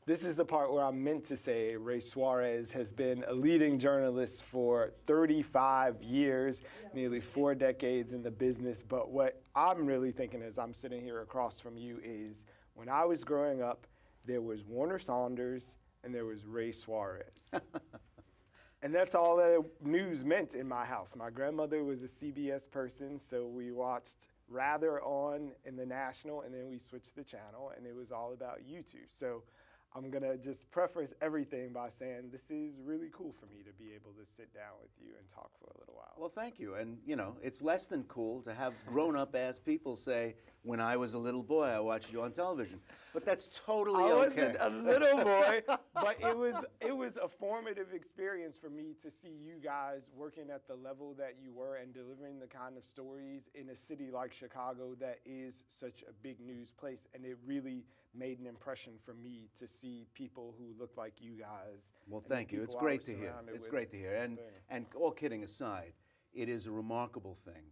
This is the part where I'm meant to say Ray Suarez has been a leading journalist for 35 years, nearly 4 decades in the business. But what I'm really thinking as I'm sitting here across from you is when I was growing up, there was Warner Saunders and there was Ray Suarez. And that's all that news meant in my house. My grandmother was a CBS person, so we watched Rather on in the National, and then we switched the channel, and it was all about YouTube. So I'm going to just preface everything by saying this is really cool for me to be able to sit down with you and talk for a little while. Well, thank you. And, you know, it's less than cool to have grown-up-ass people say, when I was a little boy, I watched you on television. But that's totally okay. I wasn't a little boy, but it was a formative experience for me to see you guys working at the level that you were and delivering the kind of stories in a city like Chicago that is such a big news place. And it really made an impression for me to see people who look like you guys. Well, thank you. It's great to hear. It's great to hear. And all kidding aside, it is a remarkable thing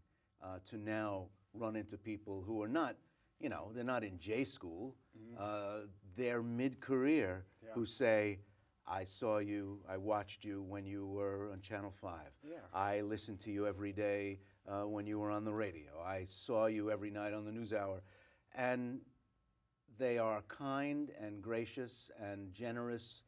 to now run into people who are not, you know, they're not in J school. They're mid-career who say, I saw you, I watched you when you were on Channel 5. Yeah. I listened to you every day when you were on the radio. I saw you every night on the NewsHour. And they are kind and gracious and generous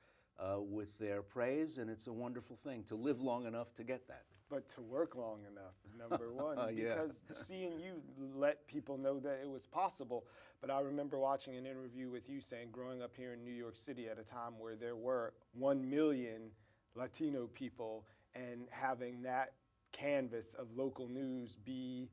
with their praise, and it's a wonderful thing to live long enough to get that. But to work long enough, number one, because seeing you let people know that it was possible. But I remember watching an interview with you saying growing up here in New York City at a time where there were 1 million Latino people, and having that canvas of local news be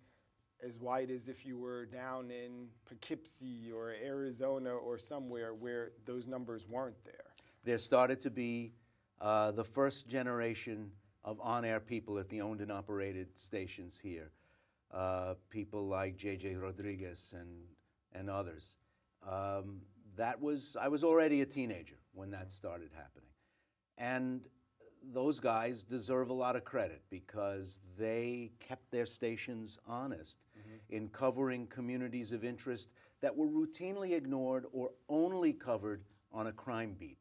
as white as if you were down in Poughkeepsie or Arizona or somewhere where those numbers weren't there. There started to be the first generation of on-air people at the owned and operated stations here. People like J.J. Rodriguez and others. I was already a teenager when that started happening. And those guys deserve a lot of credit because they kept their stations honest in covering communities of interest that were routinely ignored or only covered on a crime beat.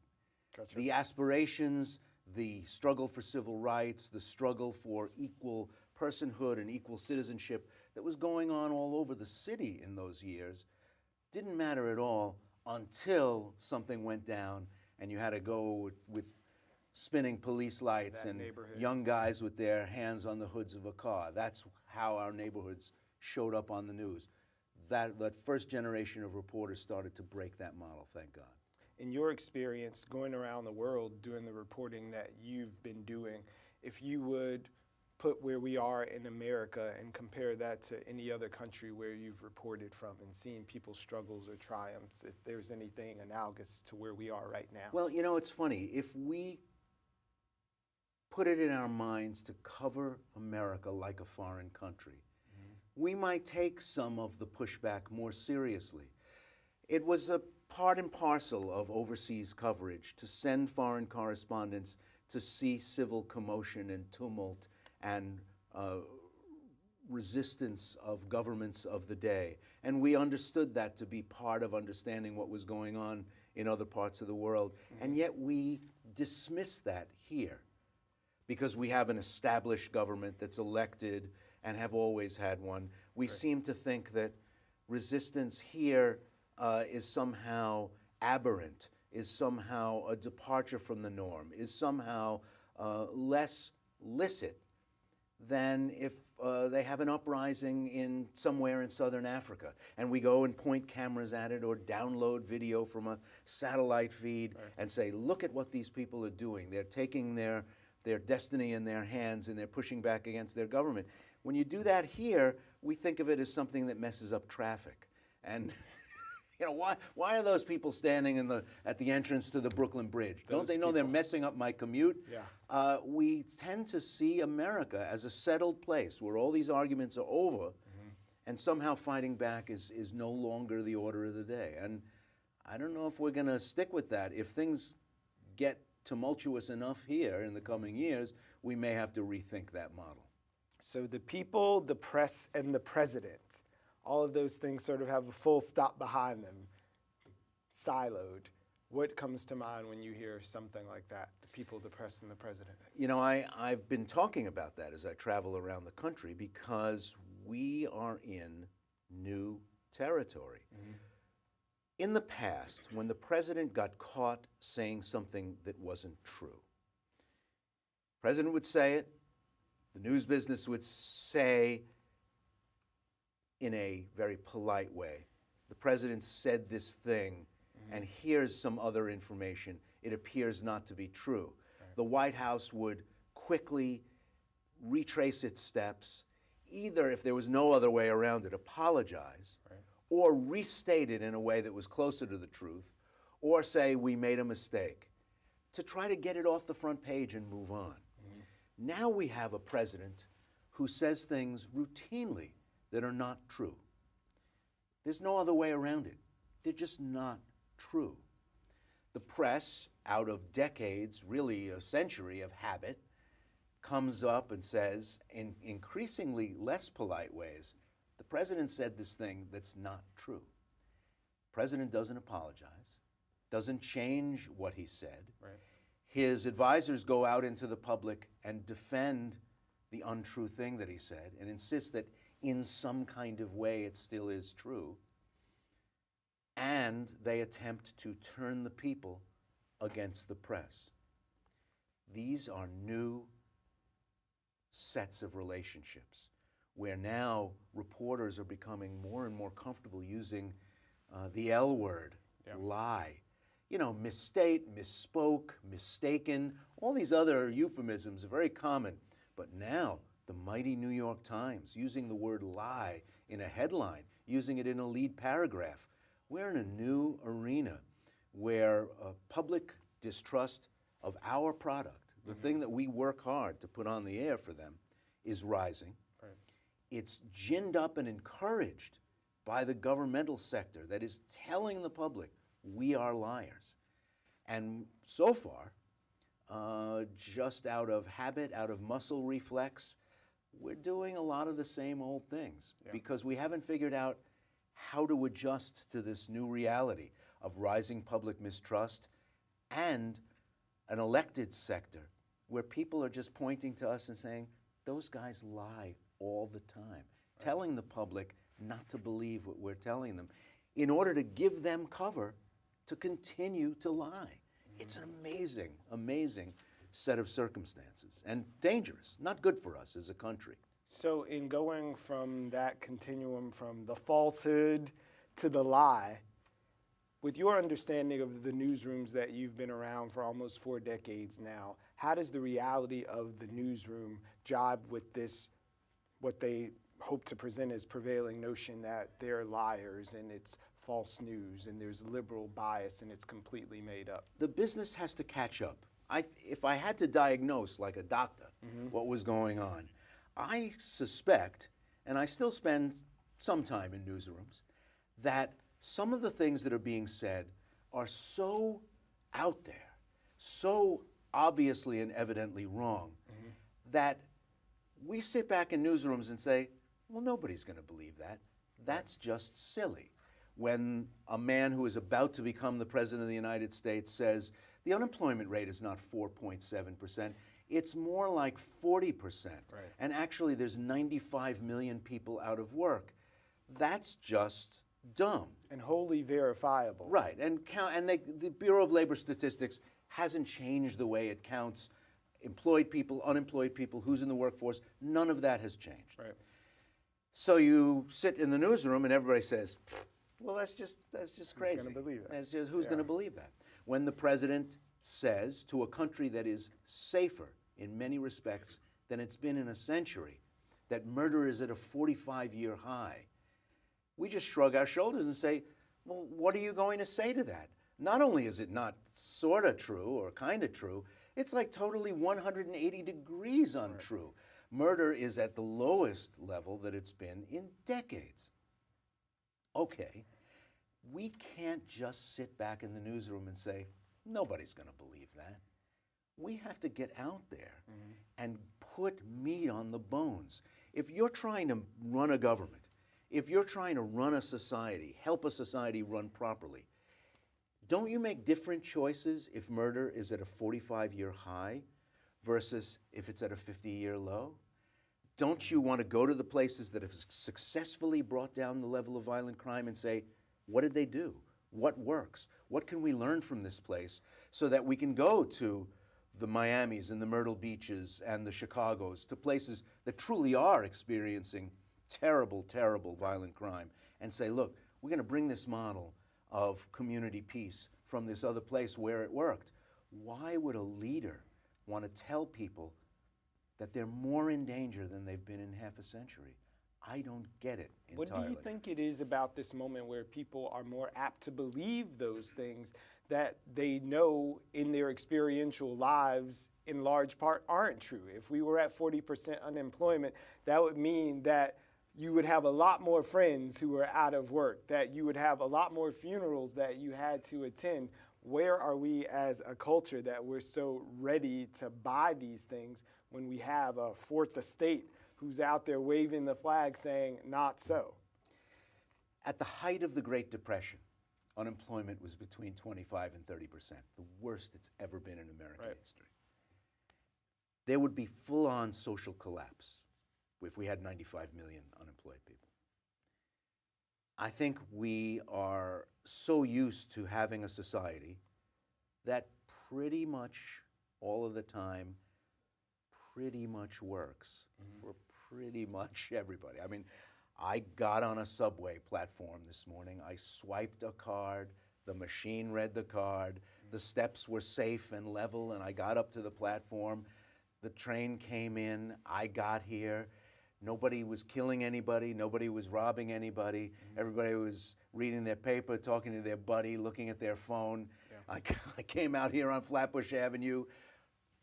Gotcha. The aspirations, the struggle for civil rights, the struggle for equal personhood and equal citizenship that was going on all over the city in those years didn't matter at all until something went down and you had to go with spinning police lights and young guys with their hands on the hoods of a car. That's how our neighborhoods showed up on the news. That first generation of reporters started to break that model, thank God. In your experience going around the world doing the reporting that you've been doing, if you would put where we are in America and compare that to any other country where you've reported from and seen people's struggles or triumphs, if there's anything analogous to where we are right now. Well, you know, it's funny. If we put it in our minds to cover America like a foreign country, we might take some of the pushback more seriously. It was a part and parcel of overseas coverage to send foreign correspondents to see civil commotion and tumult and resistance of governments of the day. And we understood that to be part of understanding what was going on in other parts of the world. And yet we dismiss that here because we have an established government that's elected and have always had one. We seem to think that resistance here is somehow aberrant, is somehow a departure from the norm, is somehow less licit than if they have an uprising in somewhere in southern Africa and we go and point cameras at it or download video from a satellite feed and say, look at what these people are doing. They're taking their destiny in their hands and they're pushing back against their government. When you do that here, we think of it as something that messes up traffic. And you know, why are those people standing at the entrance to the Brooklyn Bridge? Don't they know they're messing up my commute? Yeah. We tend to see America as a settled place where all these arguments are over and somehow fighting back is no longer the order of the day. And I don't know if we're going to stick with that. If things get tumultuous enough here in the coming years, we may have to rethink that model. So the people, the press, and the president, all of those things sort of have a full stop behind them, siloed. What comes to mind when you hear something like that, the people depressing the president? You know, I've been talking about that as I travel around the country because we are in new territory. In the past, when the president got caught saying something that wasn't true, the president would say it, the news business would say in a very polite way, the president said this thing, and here's some other information. It appears not to be true. Right. The White House would quickly retrace its steps, either, if there was no other way around it, apologize, right, or restate it in a way that was closer to the truth, or say, we made a mistake, to try to get it off the front page and move on. Now we have a president who says things routinely that are not true. There's no other way around it. They're just not true. The press, out of decades, really a century of habit, comes up and says, in increasingly less polite ways, the president said this thing that's not true. The president doesn't apologize, doesn't change what he said. Right. His advisors go out into the public and defend the untrue thing that he said and insist that in some kind of way it still is true. And they attempt to turn the people against the press. These are new sets of relationships where now reporters are becoming more and more comfortable using the L word, lie. You know, misstate, misspoke, mistaken, all these other euphemisms are very common. But now, the mighty New York Times, using the word lie in a headline, using it in a lead paragraph. We're in a new arena where public distrust of our product, the thing that we work hard to put on the air for them, is rising. Right. It's ginned up and encouraged by the governmental sector that is telling the public, we are liars. And so far, just out of habit, out of muscle reflex, we're doing a lot of the same old things because we haven't figured out how to adjust to this new reality of rising public mistrust and an elected sector where people are just pointing to us and saying, those guys lie all the time, telling the public not to believe what we're telling them in order to give them cover to continue to lie. It's an amazing, amazing set of circumstances and dangerous, not good for us as a country. So in going from that continuum from the falsehood to the lie, with your understanding of the newsrooms that you've been around for almost 4 decades now, how does the reality of the newsroom jibe with this, what they hope to present as prevailing notion that they're liars and it's false news and there's liberal bias and it's completely made up? The business has to catch up. If I had to diagnose, like a doctor, what was going on, I suspect, and I still spend some time in newsrooms, that some of the things that are being said are so out there, so obviously and evidently wrong, that we sit back in newsrooms and say, well, nobody's going to believe that. That's just silly. When a man who is about to become the President of the United States says, the unemployment rate is not 4.7%, it's more like 40%. Right. And actually there's 95 million people out of work. That's just dumb. And wholly verifiable. Right, and the Bureau of Labor Statistics hasn't changed the way it counts employed people, unemployed people, who's in the workforce. None of that has changed. Right. So you sit in the newsroom and everybody says, well, that's just crazy. Who's going to believe that? Who's going to believe that? When the president says to a country that is safer in many respects than it's been in a century, that murder is at a 45-year high, we just shrug our shoulders and say, well, what are you going to say to that? Not only is it not sort of true or kind of true, it's like totally 180 degrees untrue. Right. Murder is at the lowest level that it's been in decades. Okay, we can't just sit back in the newsroom and say, nobody's going to believe that. We have to get out there and put meat on the bones. If you're trying to run a government, if you're trying to run a society, help a society run properly, don't you make different choices if murder is at a 45-year high versus if it's at a 50-year low? Don't you want to go to the places that have successfully brought down the level of violent crime and say, what did they do? What works? What can we learn from this place so that we can go to the Miamis and the Myrtle Beaches and the Chicagos, to places that truly are experiencing terrible, terrible violent crime, and say, look, we're going to bring this model of community peace from this other place where it worked. Why would a leader want to tell people that they're more in danger than they've been in half a century? I don't get it entirely. What do you think it is about this moment where people are more apt to believe those things that they know in their experiential lives in large part aren't true? If we were at 40% unemployment, that would mean that you would have a lot more friends who are out of work, that you would have a lot more funerals that you had to attend. Where are we as a culture that we're so ready to buy these things when we have a fourth estate who's out there waving the flag saying, not so? At the height of the Great Depression, unemployment was between 25 and 30%, the worst it's ever been in American history. There would be full-on social collapse if we had 95 million unemployed people. I think we are so used to having a society that pretty much all of the time pretty much works for pretty much everybody. I mean, I got on a subway platform this morning. I swiped a card. The machine read the card. The steps were safe and level, and I got up to the platform. The train came in. I got here. Nobody was killing anybody. Nobody was robbing anybody. Everybody was reading their paper, talking to their buddy, looking at their phone. Yeah. I came out here on Flatbush Avenue.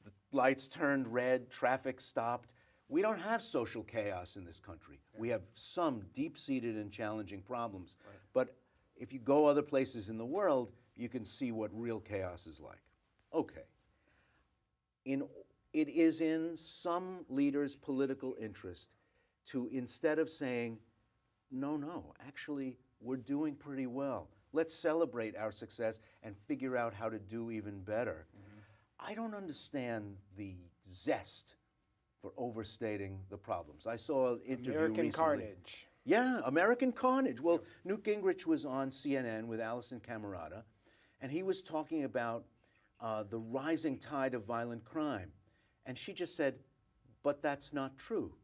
The lights turned red. Traffic stopped. We don't have social chaos in this country. Yeah. We have some deep-seated and challenging problems. Right. But if you go other places in the world, you can see what real chaos is like. Okay. It is in some leaders' political interest to, instead of saying, no, actually, we're doing pretty well. Let's celebrate our success and figure out how to do even better. I don't understand the zest for overstating the problems. I saw an interview American recently. carnage. Yeah, American carnage. Well, Newt Gingrich was on CNN with Alison Camerata, and he was talking about the rising tide of violent crime. And she just said, but that's not true.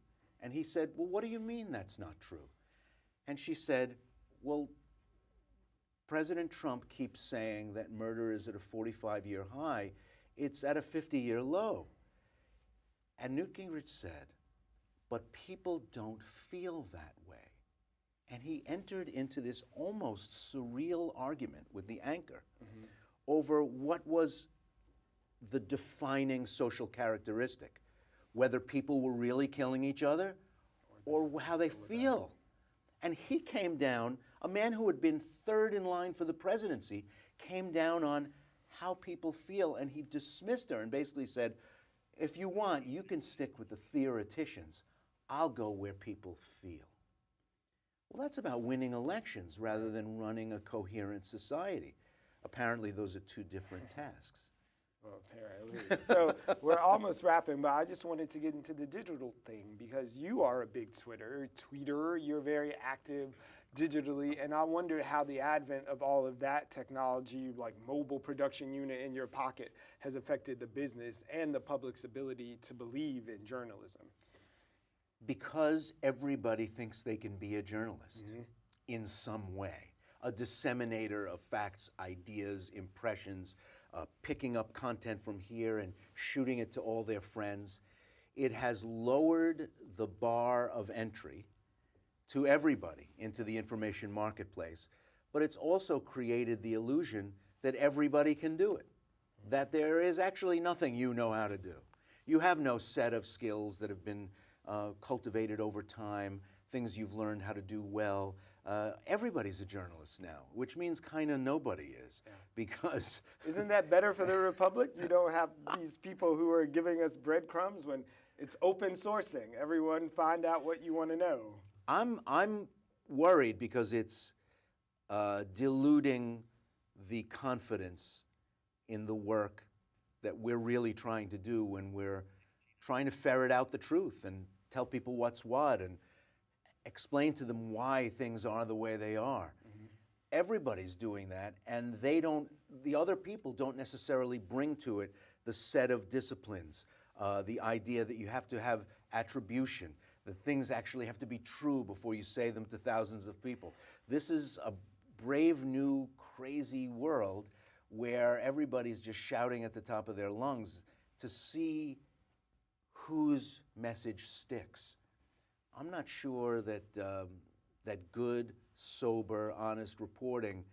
And he said, well, what do you mean that's not true? And she said, well, President Trump keeps saying that murder is at a 45-year high. It's at a 50-year low. And Newt Gingrich said, but people don't feel that way. And he entered into this almost surreal argument with the anchor over what was the defining social characteristic, whether people were really killing each other or how they feel. And he came down, a man who had been third in line for the presidency, came down on how people feel, and he dismissed her and basically said, if you want, you can stick with the theoreticians. I'll go where people feel. Well, that's about winning elections rather than running a coherent society. Apparently, those are two different tasks. Well, apparently. So we're almost wrapping, but I just wanted to get into the digital thing because you are a big tweeter. You're very active digitally, and I wondered how the advent of all of that technology, like mobile production unit in your pocket, has affected the business and the public's ability to believe in journalism. Because everybody thinks they can be a journalist in some way, a disseminator of facts, ideas, impressions, picking up content from here and shooting it to all their friends. It has lowered the bar of entry to everybody into the information marketplace, but it's also created the illusion that everybody can do it, that there is actually nothing you know how to do. You have no set of skills that have been cultivated over time, things you've learned how to do well. Everybody's a journalist now, which means kind of nobody is, because... Isn't that better for the Republic? You don't have these people who are giving us breadcrumbs when it's open sourcing. Everyone find out what you want to know. I'm worried because it's diluting the confidence in the work that we're really trying to do when we're trying to ferret out the truth and tell people what's what and explain to them why things are the way they are. Everybody's doing that, and the other people don't necessarily bring to it the set of disciplines, the idea that you have to have attribution, that things actually have to be true before you say them to thousands of people. This is a brave, new, crazy world where everybody's just shouting at the top of their lungs to see whose message sticks. I'm not sure that that good, sober, honest reporting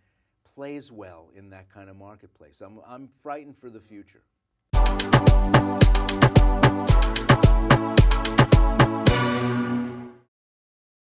plays well in that kind of marketplace. I'm frightened for the future.